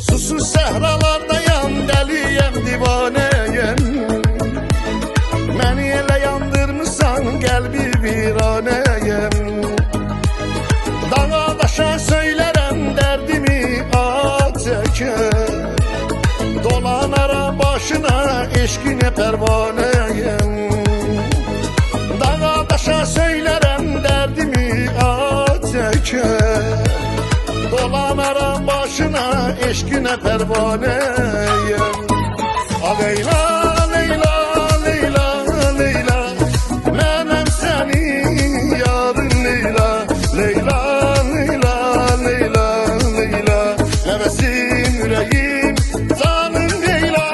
Susuz səhralardayam, dəliyəm, divanəyəm. Məni elə yandırmısan, qəlbi viranəyəm. Dağa daşa söylərəm, dərdimi çəkər. Dolanaram başına, eşqinə pərvanəyəm. Dağa daşa söylərəm, dərdimi çəkər. Dolanaram başına, eşqinə pərvanəyəm. Leyla, Leyla, Leyla, Leyla, mənəm sənin yarın Leyla. Leyla, Leyla, Leyla, Leyla, nəvəsin ürəyim, canım Leyla.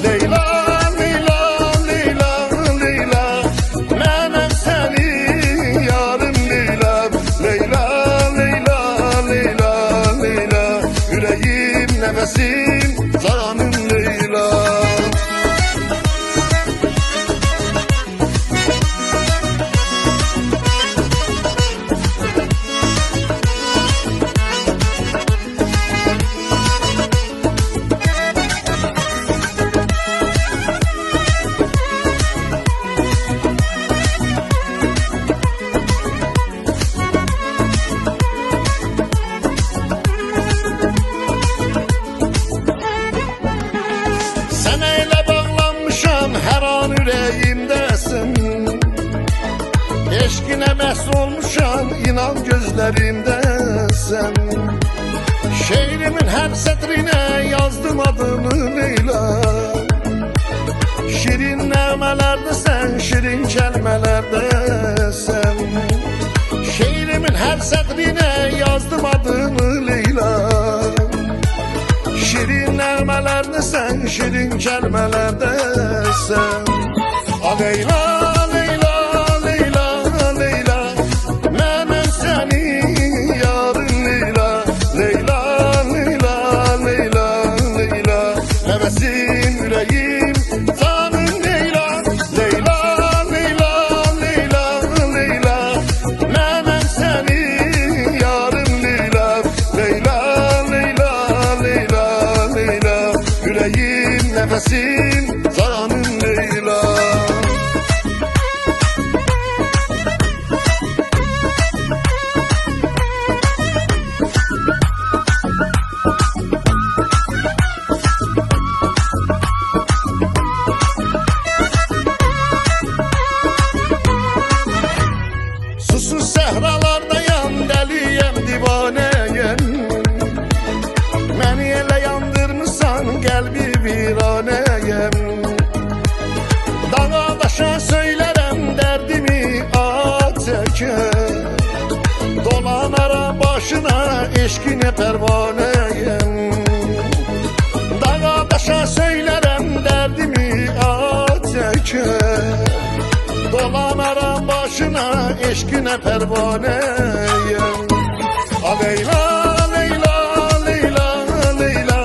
Leyla, Leyla, Leyla, Leyla, mənəm sənin yarın Leyla. Leyla, Leyla, Leyla, Leyla, ürəyim, nəvəsim, canım Leyla. Sənə elə bağlanmışam, hər an ürəyimdəsin. Eşqinə məhz olmuşam, inan gözlərimdəsən. Şeirimin hər sətrinə yazdım adını Leyla. Şirin nəğmələrdəsən, şirin kəlmələrdəsən. Şeirimin hər sətrinə yazdım adını Leyla. Şirin nəğmələrdəsən, şirin kəlmələrdəsən. Leyla, Leyla, Leyla, Leyla, mənəm sənin yarın Leyla. Leyla, Leyla, Leyla, Leyla, nəvəsin ürəyim, canım Leyla. Leyla, Leyla, Leyla, Leyla, mənəm sənin yarın Leyla. Leyla, Leyla, Leyla, Leyla, ürəyim, nəfəsim, canım Leyla. Susuz səhralardayam, dəliyəm, divanəyəm. Məni elə yandırmısan, qəlbi viranəyəm. Dağa daşa söylərəm, dərdimi çəkər. Dolanaram başına, eşqinə pərvanəyəm. Dağa daşa söylərəm, dərdimi çəkər. Dolanaram başına, eşqinə pərvanəyəm. Leyla, Leyla, Leyla, Leyla,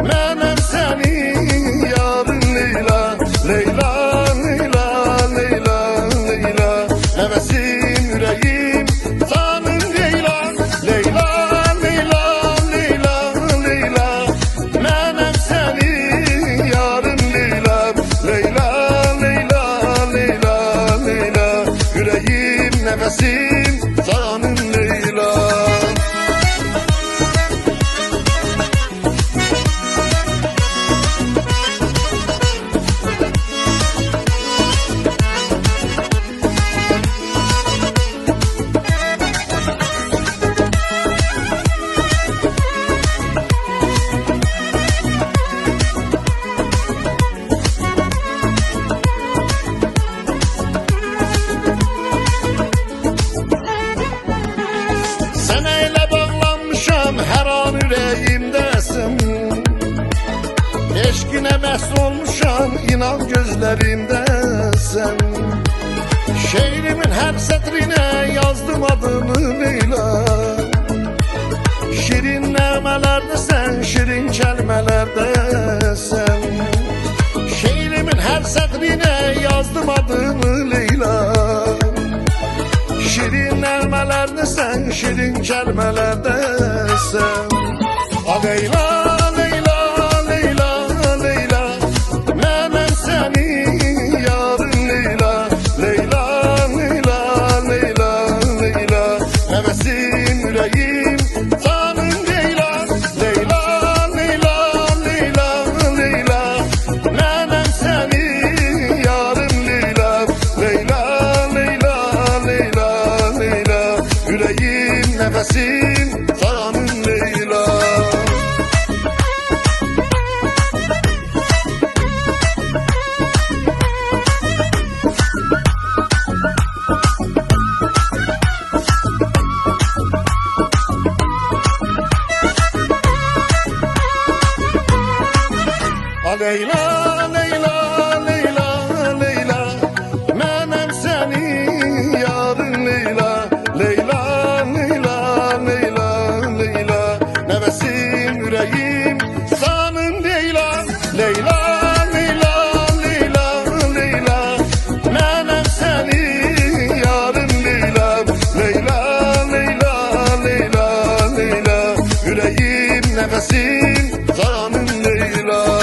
mənəm sənin yarın Leyla. Leyla, Leyla, Leyla, Leyla, nəvəsin ürəyim, canım Leyla. Leyla, Leyla, Leyla, Leyla, mənəm sənin yarın Leyla. Leyla, Leyla, Leyla, Leyla, ürəyim, nəfəsim, canım Leyla. Sənə elə bağlanmışam, hər an ürəyimdəsin. Eşqinə məhz olmuşam, inan gözlərimdəsən. Şeirimin hər sətrinə yazdım adını Leyla. Şirin nəğmələrdəsən, şirin kəlmələrdəsən. Şeirimin hər sətrinə yazdım adını Leyla. şirin kelimelerde sen. A Leyla, Leyla, Leyla, Leyla, menem seni yarın Leyla. Leyla, Leyla, Leyla, Leyla, hevesim yüreğim canım Leyla. Leyla, Leyla, Leyla, Leyla, menem seni yarın Leyla. Leyla, Leyla, Leyla, Leyla, yüreğim nefesim canım Leyla. A Leyla, Leyla, Leyla, Leyla, menem seni yarın Leyla. Leyla, Leyla, Leyla, Leyla, nefesim yüreğim canım Leyla. Leyla, Leyla, Leyla, Leyla, menem seni yarın Leyla. Leyla, Leyla, Leyla, Leyla, yüreğim nefesim canım Leyla.